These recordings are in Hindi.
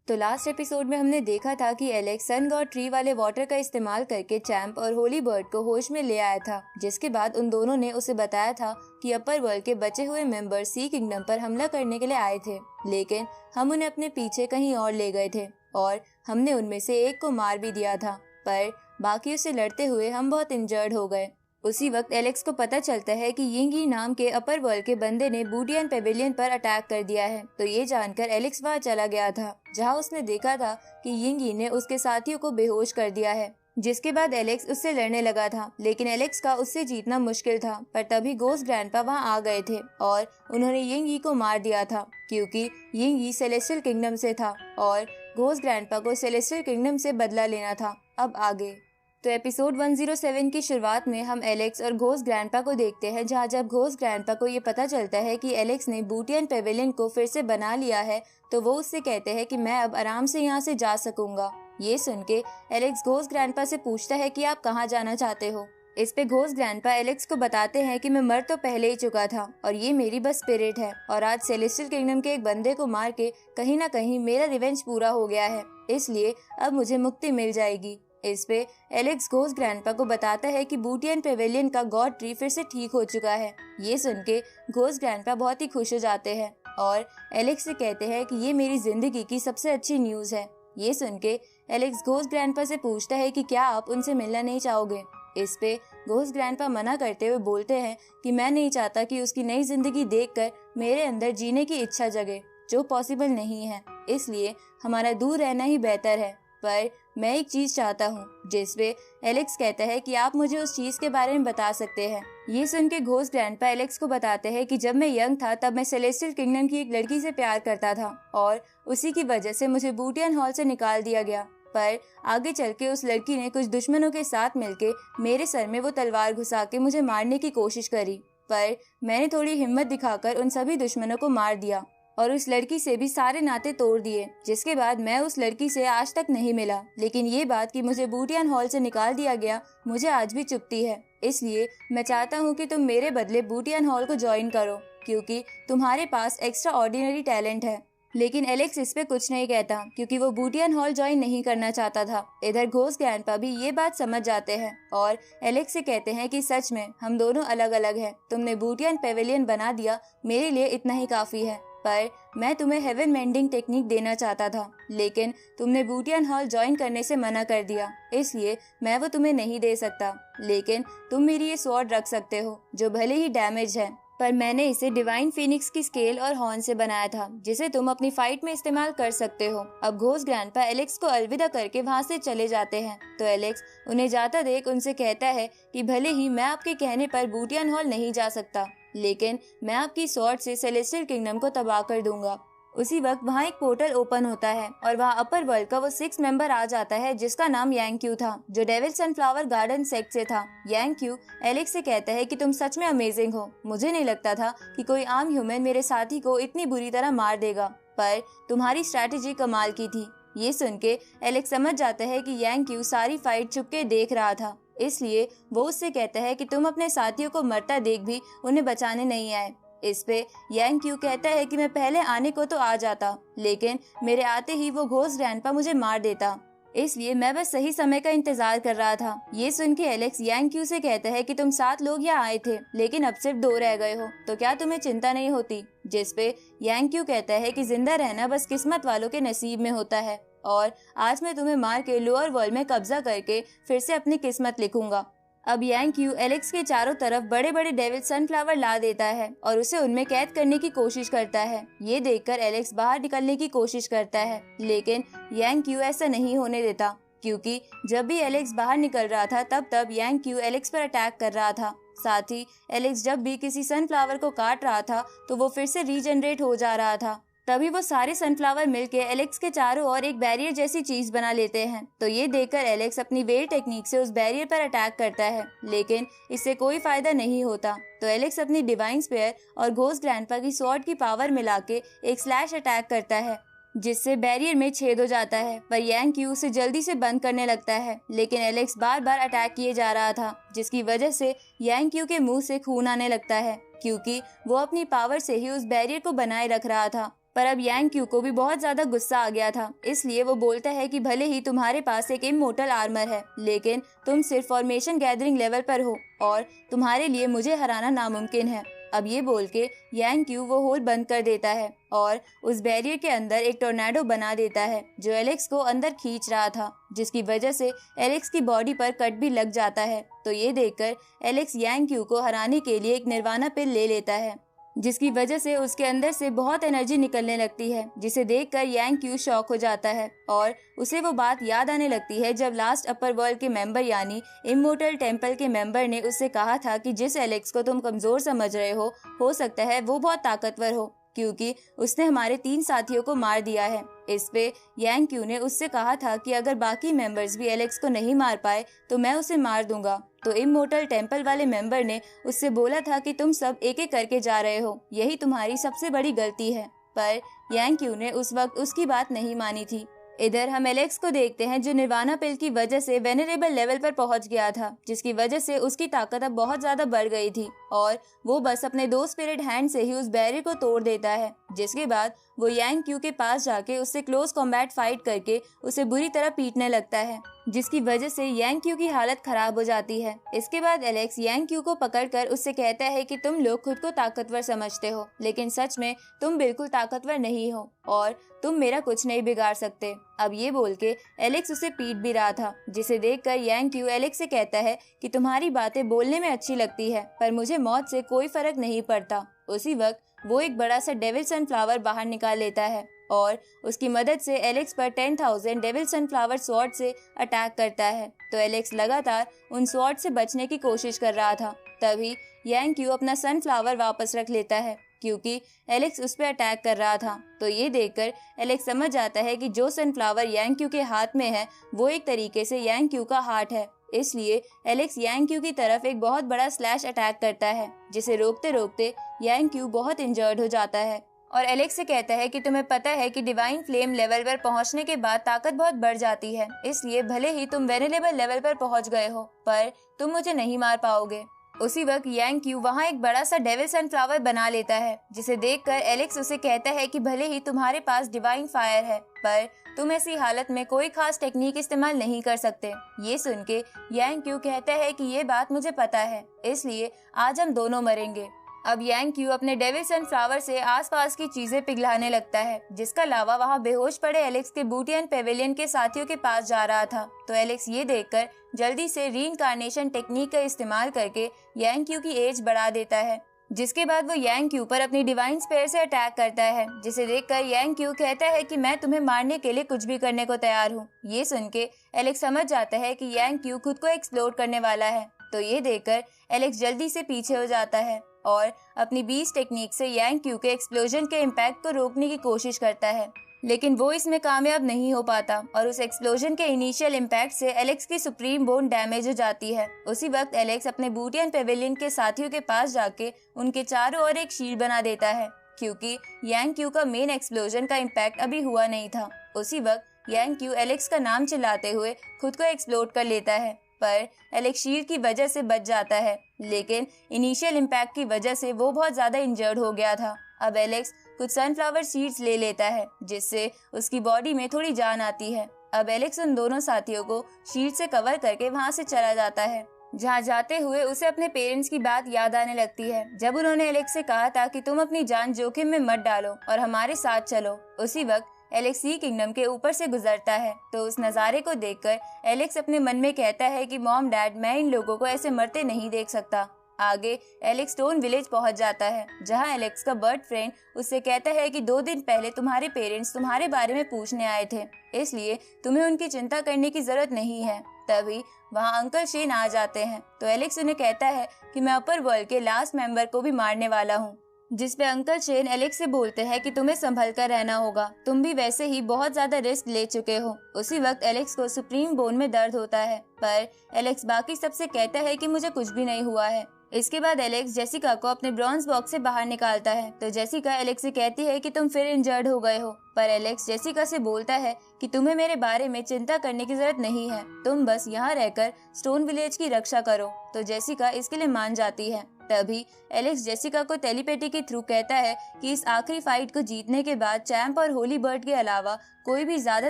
तो लास्ट एपिसोड में हमने देखा था कि एलेक्स सन गॉड ट्री वाले वाटर का इस्तेमाल करके चैंप और होली बर्ड को होश में ले आया था, जिसके बाद उन दोनों ने उसे बताया था कि अपर वर्ल्ड के बचे हुए मेंबर सी किंगडम पर हमला करने के लिए आए थे, लेकिन हम उन्हें अपने पीछे कहीं और ले गए थे और हमने उनमें से एक को मार भी दिया था, पर बाकियों से लड़ते हुए हम बहुत इंजर्ड हो गए। उसी वक्त एलेक्स को पता चलता है कि यिंगी नाम के अपर वर्ल्ड के बंदे ने बूटियन पेविलियन पर अटैक कर दिया है। तो ये जानकर एलेक्स वहां चला गया था, जहां उसने देखा था कि यिंगी ने उसके साथियों को बेहोश कर दिया है, जिसके बाद एलेक्स उससे लड़ने लगा था, लेकिन एलेक्स का उससे जीतना मुश्किल था। पर तभी घोस्ट ग्रैंडपा वहां आ गए थे और उन्होंने यिंगी को मार दिया था, क्योंकि यिंगी सेलेस्टियल किंगडम से था और घोस्ट ग्रैंडपा को सेलेस्टियल किंगडम से बदला लेना था। अब आगे तो एपिसोड 107 की शुरुआत में हम एलेक्स और घोस्ट ग्रैंडपा को देखते हैं, जहां जब घोस्ट ग्रैंडपा को ये पता चलता है कि एलेक्स ने बूटियन पेविलियन को फिर से बना लिया है, तो वो उससे कहते हैं कि मैं अब आराम से यहाँ से जा सकूंगा। ये सुन के एलेक्स घोस्ट ग्रैंडपा से पूछता है कि आप कहाँ जाना चाहते हो। इस पे घोस्ट ग्रैंडपा एलेक्स को बताते हैं कि मैं मर तो पहले ही चुका था और ये मेरी बस स्पिरिट है, और आज सेलेस्टियल किंगडम के एक बंदे को मार के कहीं ना कहीं मेरा रिवेंज पूरा हो गया है, इसलिए अब मुझे मुक्ति मिल जाएगी। इस पे एलेक्स घोस्ट ग्रैंडपा को बताता है कि बूटियन पेविलियन का गॉड ट्री फिर से ठीक हो चुका है। ये सुन के घोस्ट ग्रैंडपा बहुत ही खुश हो जाते हैं और एलेक्स से कहते हैं कि ये मेरी जिंदगी की सबसे अच्छी न्यूज है। ये सुन के एलेक्स घोस्ट ग्रैंडपा से पूछता है कि क्या आप उनसे मिलना नहीं चाहोगे। इस पे घोस्ट ग्रैंडपा मना करते हुए बोलते हैं कि मैं नहीं चाहता कि उसकी नई जिंदगी देखकर मेरे अंदर जीने की इच्छा जगे, जो पॉसिबल नहीं है, इसलिए हमारा दूर रहना ही बेहतर है। पर मैं एक चीज चाहता हूँ, जिसपे एलेक्स कहता है कि आप मुझे उस चीज के बारे में बता सकते हैं। ये सुन के घोस्ट ग्रैंडपा एलेक्स को बताते हैं कि जब मैं यंग था तब मैं सेलेस्टियल किंगडम की एक लड़की से प्यार करता था और उसी की वजह से मुझे बूटियन हॉल से निकाल दिया गया। पर आगे चल के उस लड़की ने कुछ दुश्मनों के साथ मिलके मेरे सर में वो तलवार घुसा के मुझे मारने की कोशिश करी, पर मैंने थोड़ी हिम्मत दिखाकर उन सभी दुश्मनों को मार दिया और उस लड़की से भी सारे नाते तोड़ दिए, जिसके बाद मैं उस लड़की से आज तक नहीं मिला। लेकिन ये बात कि मुझे बूटियन हॉल से निकाल दिया गया मुझे आज भी चुभती है, इसलिए मैं चाहता हूँ कि तुम मेरे बदले बूटियन हॉल को ज्वाइन करो, क्योंकि तुम्हारे पास एक्स्ट्रा ऑर्डिनरी टैलेंट है। लेकिन एलेक्स इस पे कुछ नहीं कहता, क्योंकि वो बूटियन हॉल ज्वाइन नहीं करना चाहता था। इधर घोस्ट ग्रैंडपा भी ये बात समझ जाते हैं और एलेक्स से कहते हैं कि सच में हम दोनों अलग अलग हैं। तुमने बूटियन पेविलियन बना दिया, मेरे लिए इतना ही काफी है, पर मैं तुम्हें हेवन मेंडिंग टेक्निक देना चाहता था, लेकिन तुमने बूटियन हॉल ज्वाइन करने से मना कर दिया, इसलिए मैं वो तुम्हें नहीं दे सकता। लेकिन तुम मेरी ये स्वॉर्ड रख सकते हो, जो भले ही डैमेज है, पर मैंने इसे डिवाइन फीनिक्स की स्केल और हॉर्न से बनाया था, जिसे तुम अपनी फाइट में इस्तेमाल कर सकते हो। अब घोस्ट ग्रैंडपा एलेक्स को अलविदा करके वहाँ से चले जाते हैं, तो एलेक्स उन्हें जाता देख उनसे कहता है कि भले ही मैं आपके कहने पर बूटियन हॉल नहीं जा सकता, लेकिन मैं आपकी स्वॉर्ड से सेलेस्टियल किंगडम को तबाह कर दूंगा। उसी वक्त वहाँ एक पोर्टल ओपन होता है और वहाँ अपर वर्ल्ड का वो 6 मेंबर आ जाता है, जिसका नाम यांग-क्यू था, जो डेविल सनफ्लावर गार्डन सेक्ट से था। यांग-क्यू एलेक्स से कहता है कि तुम सच में अमेजिंग हो, मुझे नहीं लगता था कि कोई आम ह्यूमन मेरे साथी को इतनी बुरी तरह मार देगा, पर तुम्हारी स्ट्रैटेजी कमाल की थी। ये सुन के एलेक्स समझ जाता है कि यांग-क्यू सारी फाइट छुपके देख रहा था, इसलिए वो उससे कहता है कि तुम अपने साथियों को मरता देख भी उन्हें बचाने नहीं आए। इस पे यांग-क्यू कहता है कि मैं पहले आने को तो आ जाता, लेकिन मेरे आते ही वो घोस्ट ग्रैंडपा मुझे मार देता, इसलिए मैं बस सही समय का इंतजार कर रहा था। ये सुन के एलेक्स यांग-क्यू से कहता है कि तुम 7 लोग यहाँ आए थे, लेकिन अब सिर्फ 2 रह गए हो, तो क्या तुम्हें चिंता नहीं होती। जिस पे यांग-क्यू कहता है कि जिंदा रहना बस किस्मत वालों के नसीब में होता है, और आज मैं तुम्हें मार के लोअर वर्ल्ड में कब्जा करके फिर से अपनी किस्मत लिखूंगा। अब यांग-क्यू एलेक्स के चारों तरफ बड़े बड़े डेविल सनफ्लावर ला देता है और उसे उनमें कैद करने की कोशिश करता है। ये देखकर एलेक्स बाहर निकलने की कोशिश करता है, लेकिन यांग-क्यू ऐसा नहीं होने देता, क्योंकि जब भी एलेक्स बाहर निकल रहा था तब यांग-क्यू एलेक्स पर अटैक कर रहा था। साथ ही एलेक्स जब भी किसी सनफ्लावर को काट रहा था तो वो फिर से रीजनरेट हो जा रहा था। तभी वो सारे सनफ्लावर मिलके एलेक्स के चारों ओर एक बैरियर जैसी चीज बना लेते हैं। तो ये देखकर एलेक्स अपनी वेल टेक्निक से उस बैरियर पर अटैक करता है, लेकिन इससे कोई फायदा नहीं होता। तो एलेक्स अपनी डिवाइन स्पेयर और घोस्ट ग्रैंडपा की स्वॉर्ड की पावर मिला के एक स्लैश अटैक करता है, जिससे बैरियर में छेद हो जाता है। पर यांग-क्यू उसे जल्दी से बंद करने लगता है, लेकिन एलेक्स बार बार अटैक किए जा रहा था, जिसकी वजह से यांग-क्यू के मुंह से खून आने लगता है, क्योंकि वो अपनी पावर से ही उस बैरियर को बनाए रख रहा था। पर अब यांग क्यू को भी बहुत ज्यादा गुस्सा आ गया था, इसलिए वो बोलता है कि भले ही तुम्हारे पास एक इमोर्टल आर्मर है, लेकिन तुम सिर्फ फॉर्मेशन गैदरिंग लेवल पर हो और तुम्हारे लिए मुझे हराना नामुमकिन है। अब ये बोल के यांग क्यू वो होल बंद कर देता है और उस बैरियर के अंदर एक टोर्नाडो बना देता है जो एलेक्स को अंदर खींच रहा था, जिसकी वजह से एलेक्स की बॉडी पर कट भी लग जाता है। तो ये देखकर एलेक्स यांग क्यू को हराने के लिए एक निर्वाणा पिल ले लेता है, जिसकी वजह से उसके अंदर से बहुत एनर्जी निकलने लगती है, जिसे देखकर यांग क्यू शॉक हो जाता है और उसे वो बात याद आने लगती है जब लास्ट अपर वर्ल्ड के मेंबर यानी इमोर्टल टेम्पल के मेंबर ने उससे कहा था कि जिस एलेक्स को तुम कमजोर समझ रहे हो सकता है वो बहुत ताकतवर हो, क्योंकि उसने हमारे 3 साथियों को मार दिया है। इस पे यांग क्यू ने उससे कहा था कि अगर बाकी मेंबर्स भी एलेक्स को नहीं मार पाए तो मैं उसे मार दूंगा। तो इमोर्टल टेम्पल वाले मेंबर ने उससे बोला था कि तुम सब एक एक करके जा रहे हो, यही तुम्हारी सबसे बड़ी गलती है। पर यांग क्यू ने उस वक्त उसकी बात नहीं मानी थी। इधर हम एलेक्स को देखते हैं जो निर्वाणा पिल की वजह से वेनरेबल लेवल पर पहुंच गया था, जिसकी वजह से उसकी ताकत अब बहुत ज्यादा बढ़ गई थी और वो बस अपने 2 स्पिरिट हैंड से ही उस बैरियर को तोड़ देता है। जिसके बाद वो यांग क्यू के पास जाके उससे क्लोज कॉम्बैट फाइट करके उसे बुरी तरह पीटने लगता है, जिसकी वजह से यांग क्यू की हालत खराब हो जाती है। इसके बाद एलेक्स यांग क्यू को पकड़कर उससे कहता है कि तुम लोग खुद को ताकतवर समझते हो, लेकिन सच में तुम बिल्कुल ताकतवर नहीं हो और तुम मेरा कुछ नहीं बिगाड़ सकते। अब ये बोल के एलेक्स उसे पीट भी रहा था, जिसे देखकर यांग क्यू एलेक्स से कहता है कि तुम्हारी बातें बोलने में अच्छी लगती है, पर मुझे मौत से कोई फर्क नहीं पड़ता। उसी वक्त वो एक बड़ा सा डेविल सनफ्लावर बाहर निकाल लेता है और उसकी मदद से एलेक्स पर 10,000 डेविल सनफ्लावर स्वॉर्ड से अटैक करता है। तो एलेक्स लगातार उन स्वॉर्ड से बचने की कोशिश कर रहा था। तभी यांग क्यू अपना सनफ्लावर वापस रख लेता है, क्योंकि एलेक्स उस पर अटैक कर रहा था। तो ये देखकर एलेक्स समझ जाता है कि जो सनफ्लावर यांग क्यू के हाथ में है वो एक तरीके से यांग क्यू का हार्ट है। इसलिए एलेक्स यांग क्यू की तरफ एक बहुत बड़ा स्लैश अटैक करता है, जिसे रोकते रोकते यांग क्यू बहुत इंजर्ड हो जाता है और एलेक्स से कहता है कि तुम्हें पता है कि डिवाइन फ्लेम लेवल पर पहुंचने के बाद ताकत बहुत बढ़ जाती है, इसलिए भले ही तुम वेनेरेबल लेवल पर पहुंच गए हो पर तुम मुझे नहीं मार पाओगे। उसी वक्त यांग क्यू वहाँ एक बड़ा सा डेविल सनफ्लावर बना लेता है, जिसे देखकर एलेक्स उसे कहता है कि भले ही तुम्हारे पास डिवाइन फायर है पर तुम ऐसी हालत में कोई खास टेक्निक इस्तेमाल नहीं कर सकते। ये सुन के यांग क्यू कहता है कि ये बात मुझे पता है, इसलिए आज हम दोनों मरेंगे। अब यांग क्यू अपने डेविल सनफ्लावर से आसपास की चीजें पिघलाने लगता है, जिसका लावा वहाँ बेहोश पड़े एलेक्स के बूटियन पेविलियन के साथियों के पास जा रहा था। तो एलेक्स ये देखकर जल्दी से रीइंकार्नेशन टेक्निक का इस्तेमाल करके यांग क्यू की एज बढ़ा देता है, जिसके बाद वो यांग क्यू पर अपनी डिवाइन स्पेयर से अटैक करता है, जिसे देखकर यांग क्यू कहता है कि मैं तुम्हें मारने के लिए कुछ भी करने को तैयार हूँ। ये सुन के एलेक्स समझ जाता है कि यांग क्यू खुद को एक्सप्लोड करने वाला है। तो ये देखकर एलेक्स जल्दी से पीछे हो जाता है और अपनी बीस्ट टेक्निक से यांग क्यू के एक्सप्लोजन के इम्पैक्ट को रोकने की कोशिश करता है, लेकिन वो इसमें कामयाब नहीं हो पाता और उस एक्सप्लोजन के इनिशियल इम्पैक्ट से एलेक्स की सुप्रीम बोन डैमेज हो जाती है। उसी वक्त एलेक्स अपने बूटियन पेविलियन के साथियों के पास जाके उनके चारों ओर एक शील्ड बना देता है, क्योंकि यांग क्यू का मेन एक्सप्लोजन का इम्पैक्ट अभी हुआ नहीं था। उसी वक्त यांग क्यू एलेक्स का नाम चिल्लाते हुए खुद को एक्सप्लोड कर लेता है, पर एलेक्स शील्ड की वजह से बच जाता है, लेकिन इनिशियल इम्पैक्ट की वजह से वो बहुत ज्यादा इंजर्ड हो गया था। अब एलेक्स कुछ सनफ्लावर सीड्स ले लेता है, जिससे उसकी बॉडी में थोड़ी जान आती है। अब एलेक्स उन दोनों साथियों को शील्ड से कवर करके वहाँ से चला जाता है, जहाँ जाते हुए उसे अपने पेरेंट्स की बात याद आने लगती है, जब उन्होंने एलेक्स से कहा था कि तुम अपनी जान जोखिम में मत डालो और हमारे साथ चलो। उसी वक्त एलेक्स सी किंगडम के ऊपर से गुजरता है, तो उस नज़ारे को देखकर एलेक्स अपने मन में कहता है कि मॉम डैड, मैं इन लोगों को ऐसे मरते नहीं देख सकता। आगे एलेक्स स्टोन विलेज पहुंच जाता है, जहां एलेक्स का बर्ड फ्रेंड उससे कहता है कि 2 दिन पहले तुम्हारे पेरेंट्स तुम्हारे बारे में पूछने आए थे, इसलिए तुम्हें उनकी चिंता करने की जरूरत नहीं है। तभी वहां अंकल शेन आ जाते हैं, तो एलेक्स उन्हें कहता है कि मैं अपर वर्ल्ड के लास्ट मेंबर को भी मारने वाला हूँ, जिस पे अंकल शेन एलेक्स से बोलते हैं कि तुम्हें संभल कर रहना होगा, तुम भी वैसे ही बहुत ज्यादा रिस्क ले चुके हो। उसी वक्त एलेक्स को सुप्रीम बोन में दर्द होता है, पर एलेक्स बाकी सबसे कहता है कि मुझे कुछ भी नहीं हुआ है। इसके बाद एलेक्स जेसिका को अपने ब्रॉन्ज बॉक्स से बाहर निकालता है, तो जेसिका एलेक्स से कहती है कि तुम फिर इंजर्ड हो गए हो, पर एलेक्स जेसिका से बोलता है कि तुम्हें मेरे बारे में चिंता करने की जरूरत नहीं है, तुम बस यहाँ रहकर स्टोन विलेज की रक्षा करो। तो जेसिका इसके लिए मान जाती है। तभी एलेक्स जेसिका को टेलीपैथी के थ्रू कहता है कि इस आखिरी फाइट को जीतने के बाद चैंप और होली बर्ड के अलावा कोई भी ज्यादा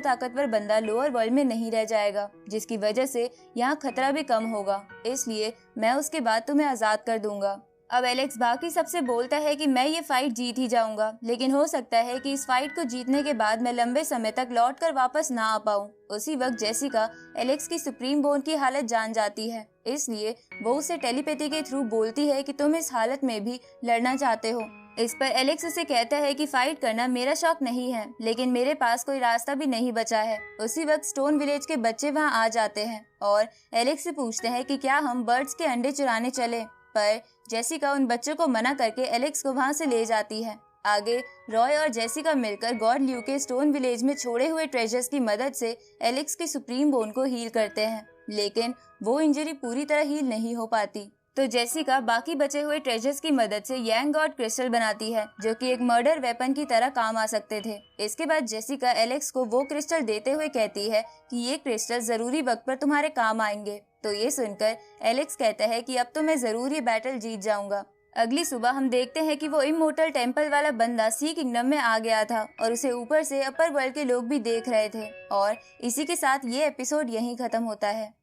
ताकतवर बंदा लोअर वर्ल्ड में नहीं रह जाएगा, जिसकी वजह से यहाँ खतरा भी कम होगा, इसलिए मैं उसके बाद तुम्हें आजाद कर दूंगा। अब एलेक्स बाकी सबसे बोलता है कि मैं ये फाइट जीत ही जाऊंगा, लेकिन हो सकता है कि इस फाइट को जीतने के बाद मैं लंबे समय तक लौट कर वापस ना आ पाऊं। उसी वक्त जेसिका एलेक्स की सुप्रीम बोन की हालत जान जाती है, इसलिए वो उसे टेलीपैथी के थ्रू बोलती है कि तुम इस हालत में भी लड़ना चाहते हो। इस पर एलेक्स उसे कहता है कि फाइट करना मेरा शौक नहीं है, लेकिन मेरे पास कोई रास्ता भी नहीं बचा है। उसी वक्त स्टोन विलेज के बच्चे वहाँ आ जाते हैं और एलेक्स से पूछते हैं कि क्या हम बर्ड्स के अंडे चुराने चले, पर जेसिका उन बच्चों को मना करके एलेक्स को वहां से ले जाती है। आगे रॉय और जेसिका मिलकर गॉड ल्यू के स्टोन विलेज में छोड़े हुए ट्रेजर्स की मदद से एलेक्स की सुप्रीम बोन को हील करते हैं, लेकिन वो इंजरी पूरी तरह हील नहीं हो पाती। तो जेसिका बाकी बचे हुए ट्रेजर्स की मदद से यांग गॉड क्रिस्टल बनाती है, जो कि एक मर्डर वेपन की तरह काम आ सकते थे। इसके बाद जेसिका एलेक्स को वो क्रिस्टल देते हुए कहती है कि ये क्रिस्टल जरूरी वक्त पर तुम्हारे काम आएंगे। तो ये सुनकर एलेक्स कहता है कि अब तो मैं जरूर ये बैटल जीत जाऊंगा। अगली सुबह हम देखते हैं कि वो इमोर्टल टेम्पल वाला बंदा सी किंगडम में आ गया था और उसे ऊपर से अपर वर्ल्ड के लोग भी देख रहे थे। और इसी के साथ ये एपिसोड यहीं खत्म होता है।